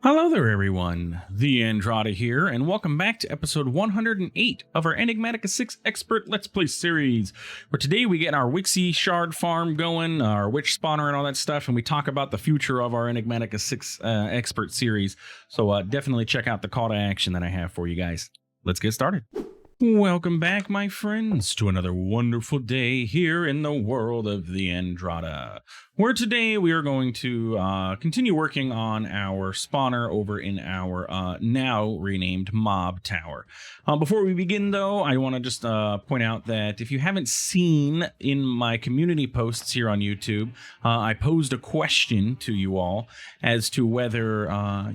Hello there, everyone. TheAndrata here, and welcome back to episode 108 of our Enigmatica 6 Expert Let's Play series, where today we get our Wixie Shard farm going, our witch spawner and all that stuff, and we talk about the future of our Enigmatica 6 Expert series. So definitely check out the call to action that I have for you guys. Let's get started. Welcome back, my friends, to another wonderful day here in the world of TheAndrata, where today we are going to continue working on our spawner over in our now renamed mob tower. Before we begin, though, I want to just point out that if you haven't seen in my community posts here on YouTube, I posed a question to you all as to whether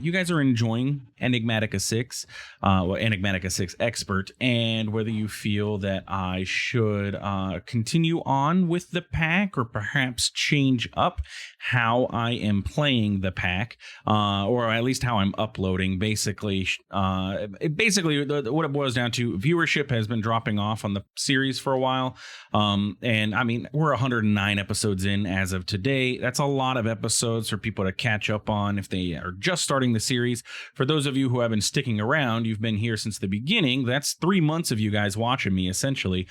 you guys are enjoying Enigmatica 6, Enigmatica 6 Expert, and whether you feel that I should continue on with the pack or perhaps change up how I am playing the pack, or at least how I'm uploading. Basically, what it boils down to, viewership has been dropping off on the series for a while, and I mean, we're 109 episodes in as of today. That's a lot of episodes for people to catch up on if they are just starting the series. For those of you who have been sticking around, you've been here since the beginning. That's 3 months of you guys watching me essentially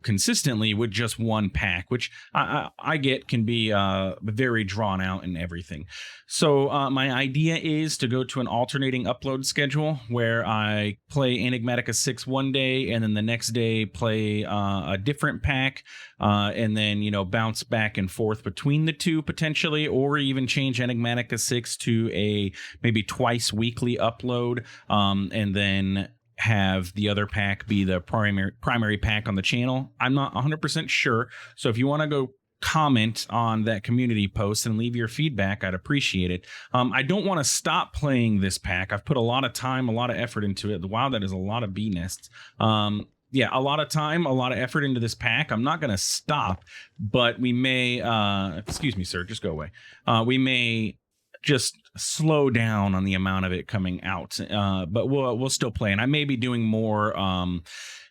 consistently with just one pack, which I get can be very drawn out and everything. So my idea is to go to an alternating upload schedule where I play Enigmatica 6 one day and then the next day play a different pack, and then, you know, bounce back and forth between the two potentially, or even change Enigmatica 6 to a maybe twice weekly upload, and then have the other pack be the primary pack on the channel. I'm not 100% sure. So if you want to go comment on that community post and leave your feedback, I'd appreciate it. I don't want to stop playing this pack. I've put a lot of time, a lot of effort into it. Wow, that is a lot of bee nests. Yeah, a lot of time, a lot of effort into this pack. I'm not going to stop, but we may, excuse me, sir, just go away. We may just slow down on the amount of it coming out, but we'll still play, and I may be doing more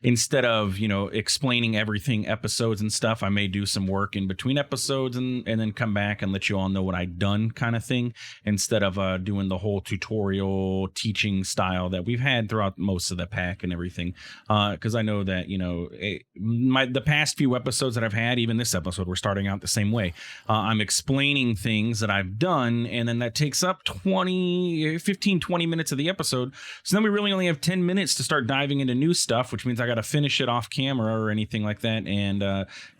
instead of, you know, explaining everything episodes and stuff. I may do some work in between episodes and then come back and let you all know what I've done, kind of thing, instead of doing the whole tutorial teaching style that we've had throughout most of the pack and everything, because I know that, you know, the past few episodes that I've had, even this episode, we're starting out the same way. I'm explaining things that I've done, and then that takes up 15, 20 minutes of the episode. So then we really only have 10 minutes to start diving into new stuff, which means I got to finish it off camera or anything like that. And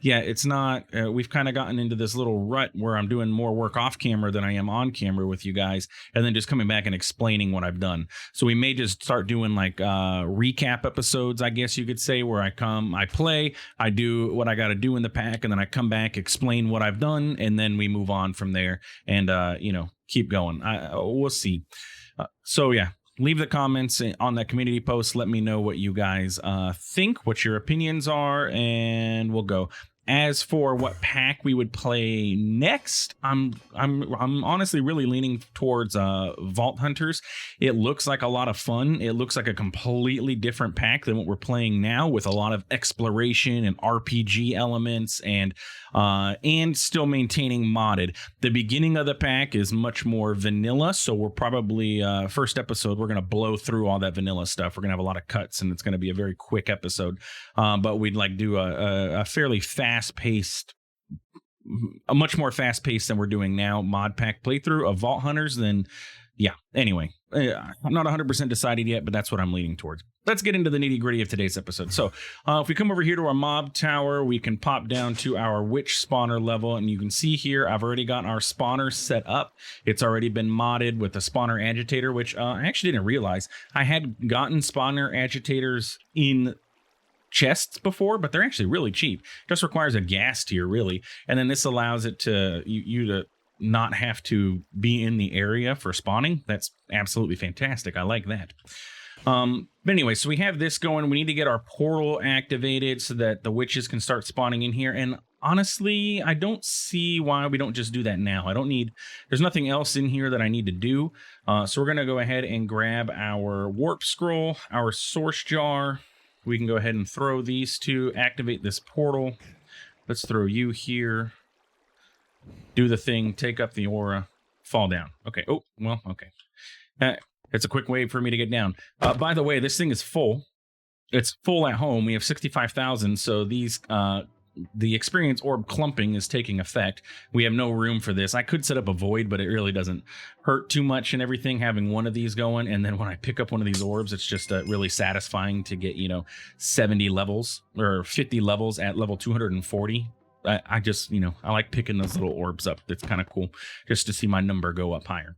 yeah, it's not, we've kind of gotten into this little rut where I'm doing more work off camera than I am on camera with you guys, and then just coming back and explaining what I've done. So we may just start doing like recap episodes, I guess you could say, where I play, I do what I got to do in the pack, and then I come back, explain what I've done, and then we move on from there and, you know, keep going. We'll see. So yeah, leave the comments on that community post. Let me know what you guys think, what your opinions are, and we'll go. As for what pack we would play next, I'm honestly really leaning towards Vault Hunters. It looks like a lot of fun. It looks like a completely different pack than what we're playing now, with a lot of exploration and RPG elements, and still maintaining modded. The beginning of the pack is much more vanilla, so we're probably first episode we're gonna blow through all that vanilla stuff. We're gonna have a lot of cuts, and it's gonna be a very quick episode. But we'd like do a fairly fast-paced, a much more fast-paced than we're doing now, MODPACK playthrough of Vault Hunters. Then yeah, anyway, I'm not 100% decided yet, but that's what I'm leaning towards. Let's get into the nitty-gritty of today's episode. So if we come over here to our mob tower, we can pop down to our witch spawner level, and you can see here I've already got our spawner set up. It's already been modded with a spawner agitator, which I actually didn't realize I had gotten spawner agitators in chests before, but they're actually really cheap. Just requires a gas tier, really, and then this allows it to you to not have to be in the area for spawning. That's absolutely fantastic. I like that. But anyway, so we have this going. We need to get our portal activated so that the witches can start spawning in here. And honestly, I don't see why we don't just do that now. There's nothing else in here that I need to do. So we're going to go ahead and grab our warp scroll, our source jar. We can go ahead and throw these to activate this portal. Let's throw you here. Do the thing, take up the aura. fall down. Okay. Oh, well, okay. It's a quick way for me to get down. By the way, this thing is full. It's full at home. We have 65,000. So these, the experience orb clumping is taking effect. We have no room for this. I could set up a void, but it really doesn't hurt too much and everything having one of these going. And then when I pick up one of these orbs, it's just really satisfying to get, 70 levels or 50 levels at level 240. I just, I like picking those little orbs up. It's kind of cool just to see my number go up higher.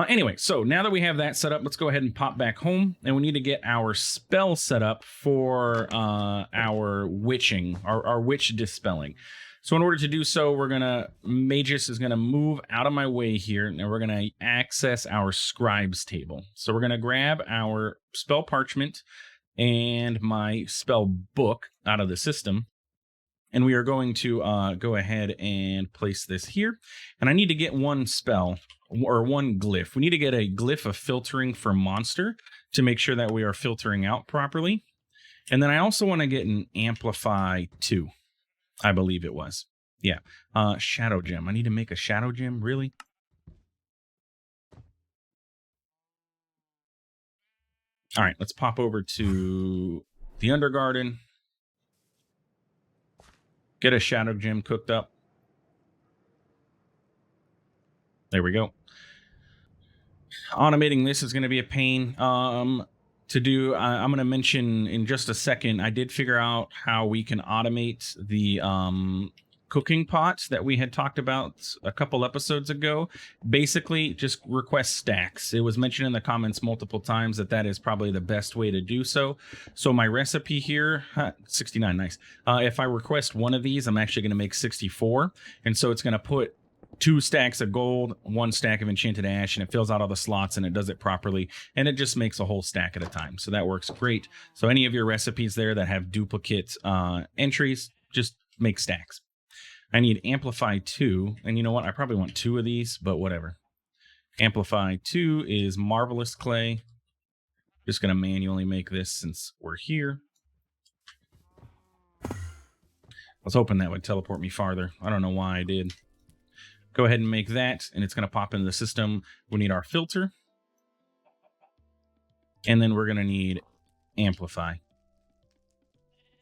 Anyway, so now that we have that set up, let's go ahead and pop back home. And we need to get our spell set up for our witching, our witch dispelling. So in order to do so, Magus is going to move out of my way here, and we're going to access our scribes table. So we're going to grab our spell parchment and my spell book out of the system. And we are going to go ahead and place this here. And I need to get one spell or one glyph. We need to get a glyph of filtering for monster to make sure that we are filtering out properly. And then I also want to get an amplify 2. I believe it was. Yeah. Shadow gem. I need to make a shadow gem. Really? All right. Let's pop over to the Undergarden. Get a shadow gem cooked up. There we go. Automating this is going to be a pain to do. I'm going to mention in just a second, I did figure out how we can automate the cooking pot that we had talked about a couple episodes ago. Basically, just request stacks. It was mentioned in the comments multiple times that is probably the best way to do so. So my recipe here, 69, nice. If I request one of these, I'm actually going to make 64. And so it's going to put 2 stacks of gold, 1 stack of enchanted ash, and it fills out all the slots and it does it properly. And it just makes a whole stack at a time. So that works great. So any of your recipes there that have duplicate entries, just make stacks. I need Amplify 2, and you know what? I probably want 2 of these, but whatever. Amplify 2 is Marvelous Clay. Just going to manually make this since we're here. I was hoping that would teleport me farther. I don't know why I did. Go ahead and make that, and it's going to pop into the system. We need our filter. And then we're going to need Amplify.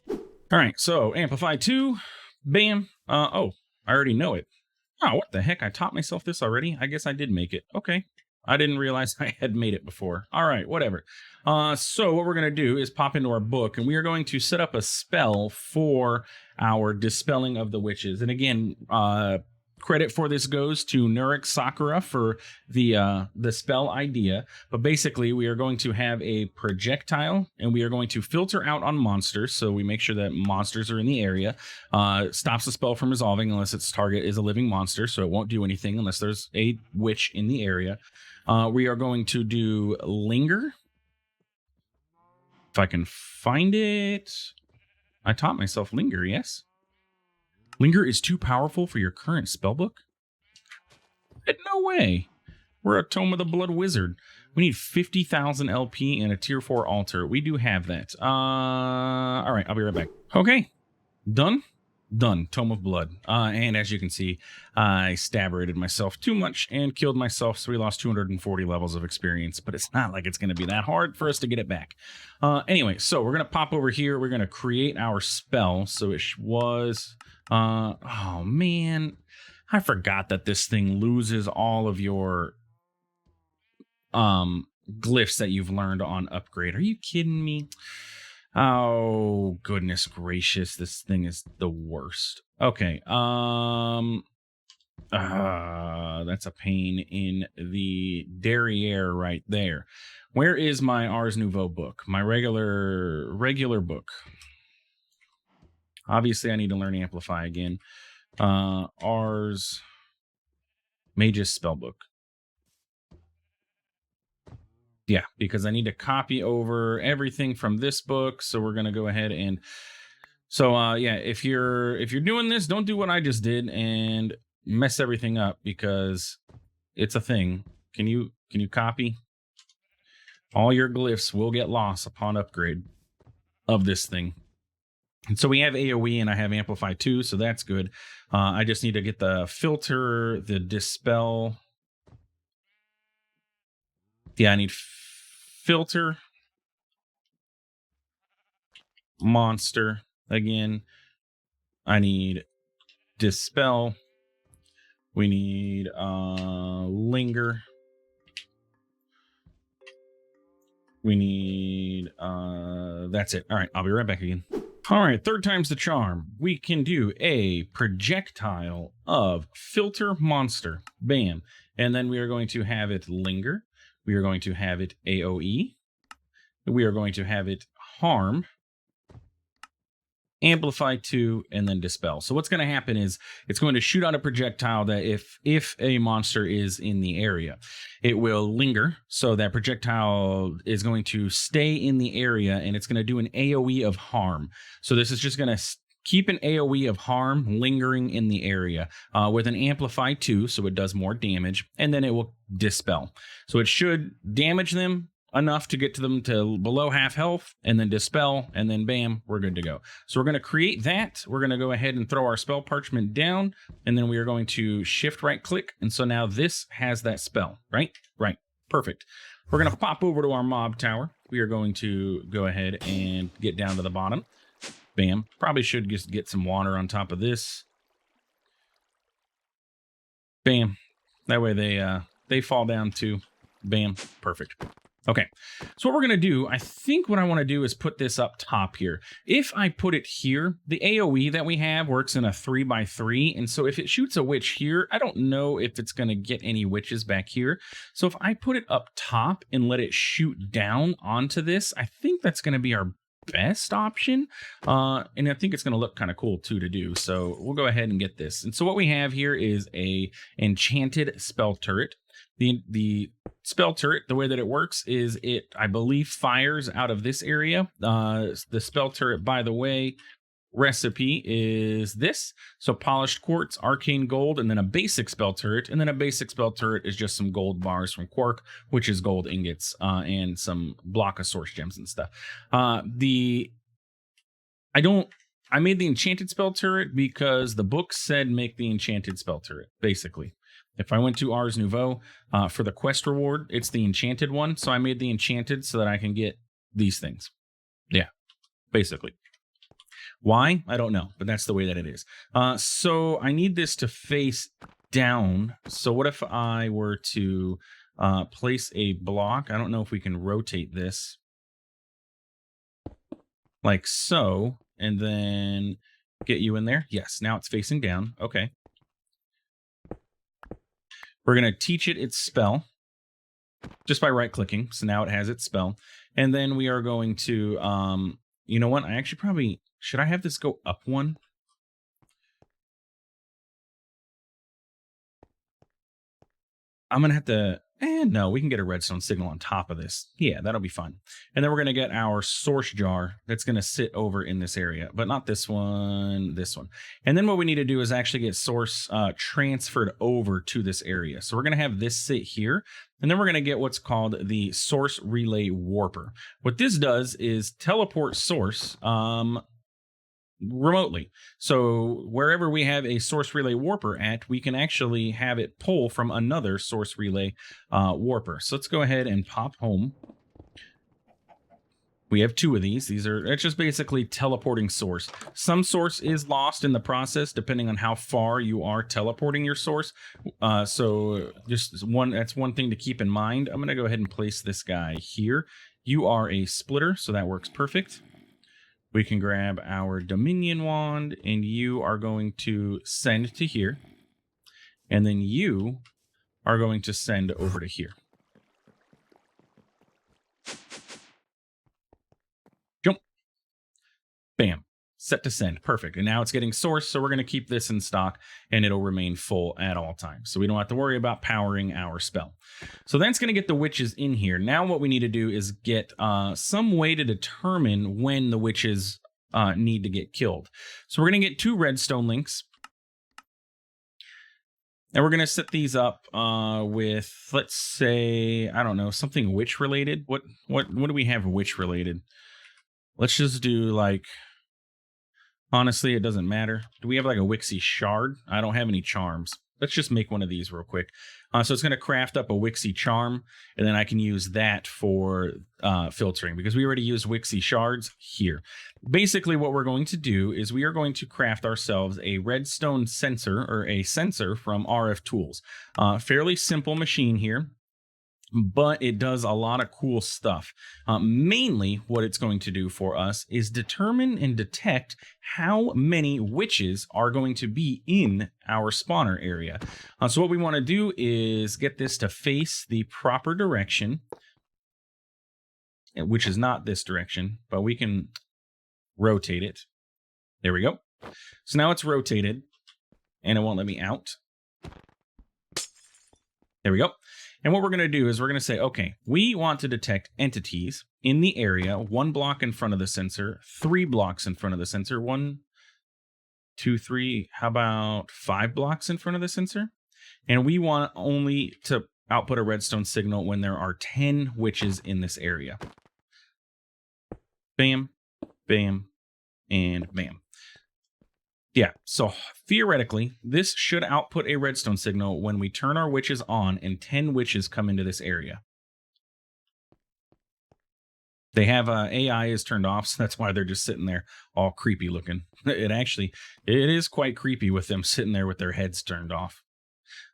All right, so Amplify 2. Bam. Oh, I already know it. Oh, what the heck? I taught myself this already? I guess I did make it. Okay. I didn't realize I had made it before. All right, whatever. So what we're going to do is pop into our book, and we are going to set up a spell for our Dispelling of the Witches. And again, credit for this goes to Nurik Sakura for the spell idea. But basically, we are going to have a projectile, and we are going to filter out on monsters. So we make sure that monsters are in the area. Stops the spell from resolving unless its target is a living monster. So it won't do anything unless there's a witch in the area. We are going to do Linger. If I can find it. I taught myself Linger, yes. Linger is too powerful for your current spellbook? No way. We're a Tome of the Blood Wizard. We need 50,000 LP and a tier 4 altar. We do have that. All right, I'll be right back. Okay, done. Done. Tome of Blood. And as you can see, I stab-rated myself too much and killed myself, so we lost 240 levels of experience, but it's not like it's going to be that hard for us to get it back. Anyway, so we're going to pop over here. We're going to create our spell. So it was... oh, man. I forgot that this thing loses all of your glyphs that you've learned on upgrade. Are you kidding me? Oh, goodness gracious. This thing is the worst. Okay. That's a pain in the derriere right there. Where is my Ars Nouveau book? My regular book. Obviously, I need to learn Amplify again. Ars Magus Spellbook. Yeah, because I need to copy over everything from this book. So we're gonna go ahead and yeah, if you're doing this, don't do what I just did and mess everything up because it's a thing. Can you copy? All your glyphs will get lost upon upgrade of this thing. And so we have AoE and I have Amplify 2, so that's good. I just need to get the filter, the dispel. Yeah, I need filter monster again. I need dispel. We need linger. We need that's it. All right, I'll be right back again. All right, third time's the charm. We can do a projectile of filter monster. Bam. And then we are going to have it linger. We are going to have it AoE. We are going to have it harm, amplify 2, and then dispel. So what's going to happen is it's going to shoot out a projectile that if a monster is in the area, it will linger. So that projectile is going to stay in the area, and it's going to do an AoE of harm. So this is just going to keep an AoE of harm lingering in the area with an amplify 2, so it does more damage, and then it will dispel. So it should damage them enough to get to them to below half health, and then dispel, and then bam, we're good to go. So we're going to create that. We're going to go ahead and throw our spell parchment down, and then we are going to shift right click, and so now this has that spell, right? Right. Perfect. We're going to pop over to our mob tower. We are going to go ahead and get down to the bottom. Bam. Probably should just get some water on top of this. Bam. That way they fall down too. Bam. Perfect. Okay, so what we're going to do, I think what I want to do is put this up top here. If I put it here, the AoE that we have works in a 3x3, and so if it shoots a witch here, I don't know if it's going to get any witches back here. So if I put it up top and let it shoot down onto this, I think that's going to be our best option, and I think it's going to look kind of cool too to do. So we'll go ahead and get this. And so what we have here is a enchanted spell turret. The spell turret, the way that it works is it, I believe, fires out of this area. The spell turret, by the way, recipe is this. So polished quartz, arcane gold, and then a basic spell turret. And then a basic spell turret is just some gold bars from Quark, which is gold ingots, and some block of source gems and stuff. I made the enchanted spell turret because the book said make the enchanted spell turret, basically. If I went to Ars Nouveau for the quest reward, it's the enchanted one. So I made the enchanted so that I can get these things. Yeah, basically. Why? I don't know, but that's the way that it is. So I need this to face down. So what if I were to place a block? I don't know if we can rotate this. Like so, and then get you in there. Yes, now it's facing down. Okay. We're going to teach it its spell just by right clicking. So now it has its spell. And then we are going to, you know what? I actually probably, should I have this go up one? I'm going to have to, no, we can get a redstone signal on top of this. Yeah, that'll be fun. And then we're going to get our source jar that's going to sit over in this area, but not this one, this one. And then what we need to do is actually get source transferred over to this area. So we're going to have this sit here, and then we're going to get what's called the source relay warper. What this does is teleport source remotely. So wherever we have a source relay warper at, we can actually have it pull from another source relay warper. So let's go ahead and pop home. We have 2 of these. It's just basically teleporting source. Some source is lost in the process depending on how far you are teleporting your source. So just that's one thing to keep in mind. I'm going to go ahead and place this guy here. You are a splitter, so that works perfect. We can grab our Dominion Wand, and you are going to send to here. And then you are going to send over to here. Jump. Bam. Set to send. Perfect. And now it's getting source, so we're going to keep this in stock, and it'll remain full at all times. So we don't have to worry about powering our spell. So that's going to get the witches in here. Now what we need to do is get some way to determine when the witches need to get killed. So we're going to get 2 redstone links. And we're going to set these up with, let's say, I don't know, something witch related. What do we have witch related? Let's just do like, honestly, it doesn't matter. Do we have like a Wixie Shard? I don't have any charms. let's just make one of these real quick. So it's going to craft up a Wixie charm, and then I can use that for filtering because we already used Wixie Shards here. Basically, what we're going to do is we are going to craft ourselves a redstone sensor, or a sensor from RF Tools. Fairly simple machine here, but it does a lot of cool stuff. Mainly what it's going to do for us is determine and detect how many witches are going to be in our spawner area. So what we want to do is get this to face the proper direction, which is not this direction, but we can rotate it. There we go. So now it's rotated and it won't let me out. There we go. And what we're going to do is we're going to say, okay, we want to detect entities in the area 1 block in front of the sensor, 3 blocks in front of the sensor, 1, 2, 3, how about 5 blocks in front of the sensor? And we want only to output a redstone signal when there are 10 witches in this area. Bam, bam, and bam. Yeah, so theoretically, this should output a redstone signal when we turn our witches on and 10 witches come into this area. They have AI is turned off, so that's why they're just sitting there all creepy looking. It is quite creepy with them sitting there with their heads turned off.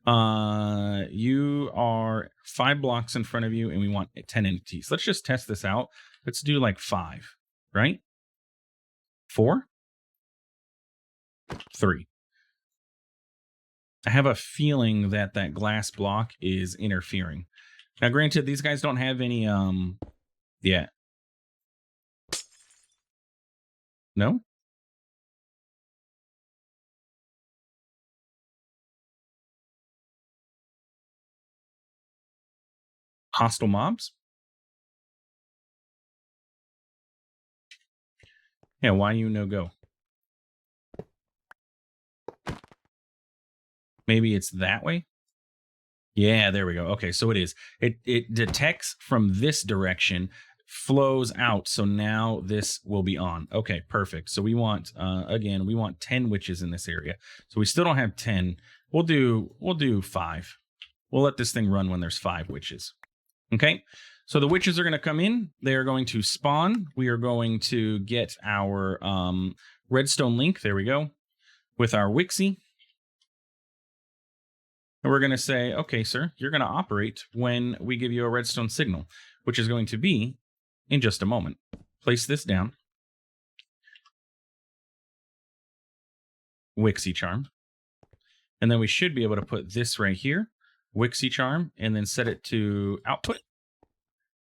You are 5 blocks in front of you, and we want 10 entities. Let's just test this out. Let's do like 5, right? 4? 3. I have a feeling that that glass block is interfering. Now, granted, these guys don't have any, yeah. No? Hostile mobs? Yeah, why you no go? Maybe it's that way? Yeah, there we go. Okay, so it is. It detects from this direction, flows out, so now this will be on. Okay, perfect. So we want again, we want 10 witches in this area. So we still don't have 10. We'll do 5. We'll let this thing run when there's 5 witches. Okay? So the witches are going to come in. They are going to spawn. We are going to get our redstone link. There we go. With our Wixie. And we're going to say, okay, sir, you're going to operate when we give you a redstone signal, which is going to be in just a moment. Place this down. Wixie charm. And then we should be able to put this right here, Wixie charm, and then set it to output.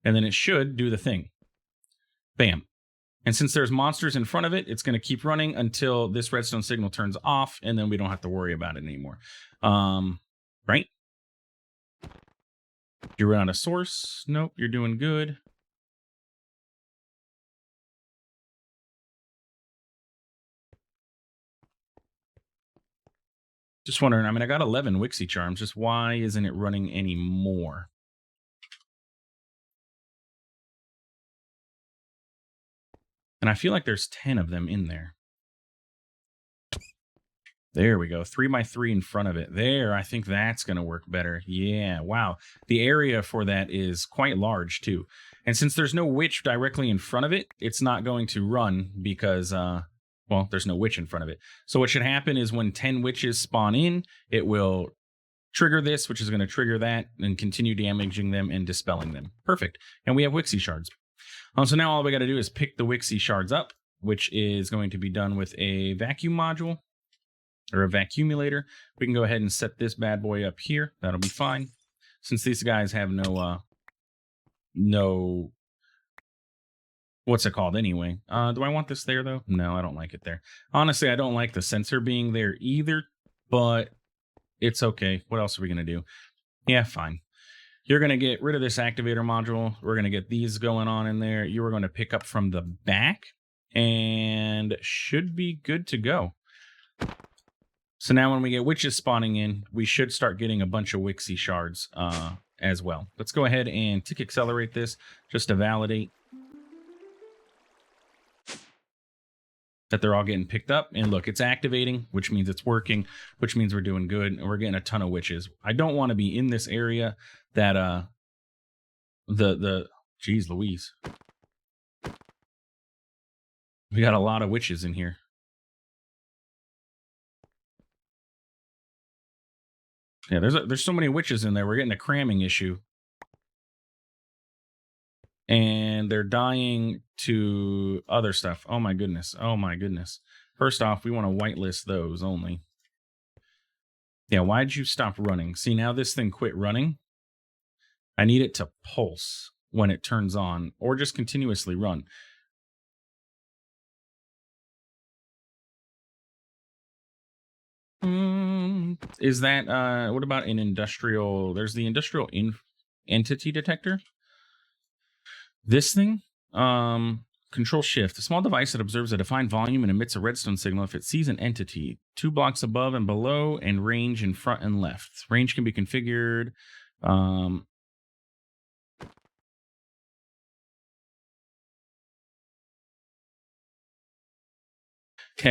And then it should do the thing. Bam. And since there's monsters in front of it, it's going to keep running until this redstone signal turns off, and then we don't have to worry about it anymore. Right? You run out of source. Nope, you're doing good. Just wondering, I mean, I got 11 Wixie charms. Just why isn't it running anymore? And I feel like there's 10 of them in there. There we go. 3x3 in front of it. There, I think that's going to work better. Yeah, wow. The area for that is quite large, too. And since there's no witch directly in front of it, it's not going to run because, well, there's no witch in front of it. So what should happen is when 10 witches spawn in, it will trigger this, which is going to trigger that, and continue damaging them and dispelling them. Perfect. And we have Wixie Shards. So now all we got to do is pick the Wixie Shards up, which is going to be done with a vacuum module. Or a vacuumulator. We can go ahead and set this bad boy up here. That'll be fine. Since these guys have no what's it called anyway? Do I want this there though? No, I don't like it there. Honestly, I don't like the sensor being there either, but it's okay. What else are we gonna do? Yeah, fine. You're gonna get rid of this activator module. We're gonna get these going on in there. You are going to pick up from the back and should be good to go. So now when we get witches spawning in, we should start getting a bunch of Wixie Shards as well. Let's go ahead and tick accelerate this just to validate. that they're all getting picked up. And look, it's activating, which means it's working, which means we're doing good. And we're getting a ton of witches. I don't want to be in this area that geez Louise. We got a lot of witches in here. Yeah, there's so many witches in there. We're getting a cramming issue. And they're dying to other stuff. Oh my goodness. Oh my goodness. First off, we want to whitelist those only. Yeah, why'd you stop running? See, now this thing quit running. I need it to pulse when it turns on, or just continuously run. Is that, what about an industrial? There's the industrial entity detector. This thing, control shift, a small device that observes a defined volume and emits a redstone signal if it sees an entity 2 blocks above and below, and range in front and left. Range can be configured. Yeah,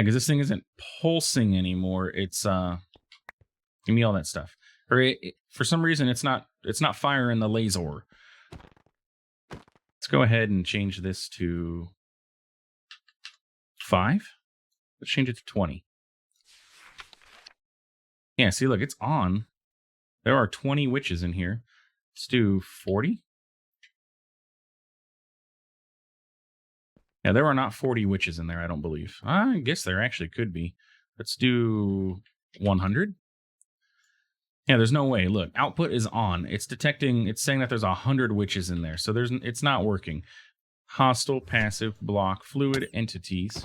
because this thing isn't pulsing anymore. It's give me all that stuff. Or for some reason, it's not firing the laser. Let's go ahead and change this to 5. Let's change it to 20. Yeah, see, look, it's on. There are 20 witches in here. Let's do 40. Yeah, there are not 40 witches in there, I don't believe. I guess there actually could be. Let's do 100. Yeah, there's no way. Look, output is on. It's detecting, it's saying that there's 100 witches in there. So it's not working. Hostile, passive, block, fluid, entities.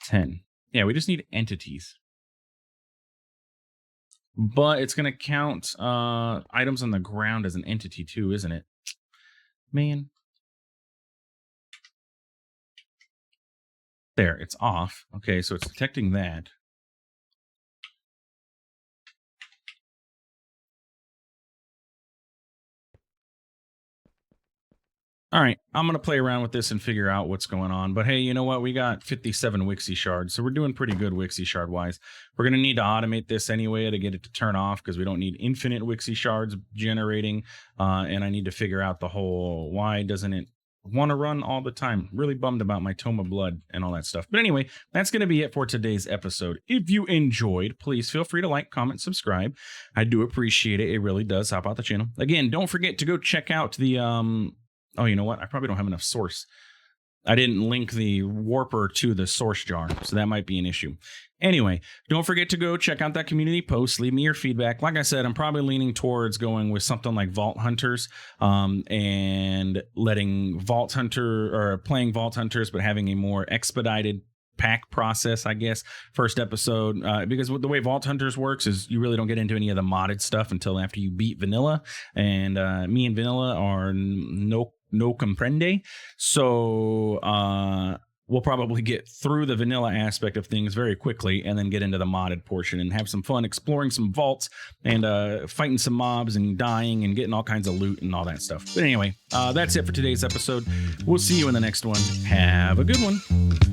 10. Yeah, we just need entities. But it's going to count items on the ground as an entity too, isn't it? Man. There, it's off. Okay, so it's detecting that. All right, I'm going to play around with this and figure out what's going on. But hey, you know what? We got 57 Wixie Shards, so we're doing pretty good Wixie Shard wise. We're going to need to automate this anyway to get it to turn off because we don't need infinite Wixie Shards generating. And I need to figure out the whole why doesn't it want to run all the time. Really bummed about my Tome of Blood and all that stuff. But anyway, that's going to be it for today's episode. If you enjoyed, please feel free to like, comment, subscribe. I do appreciate it. It really does help out the channel. Again, don't forget to go check out the... Oh, you know what? I probably don't have enough source. I didn't link the warper to the source jar, so that might be an issue. Anyway, don't forget to go check out that community post. Leave me your feedback. Like I said, I'm probably leaning towards going with something like Vault Hunters and letting Vault Hunter or playing Vault Hunters, but having a more expedited pack process, I guess, first episode, because the way Vault Hunters works is you really don't get into any of the modded stuff until after you beat Vanilla, and me and Vanilla are no comprende, so we'll probably get through the vanilla aspect of things very quickly and then get into the modded portion and have some fun exploring some vaults and fighting some mobs and dying and getting all kinds of loot and all that stuff. But anyway, that's it for today's episode. We'll see you in the next one. Have a good one.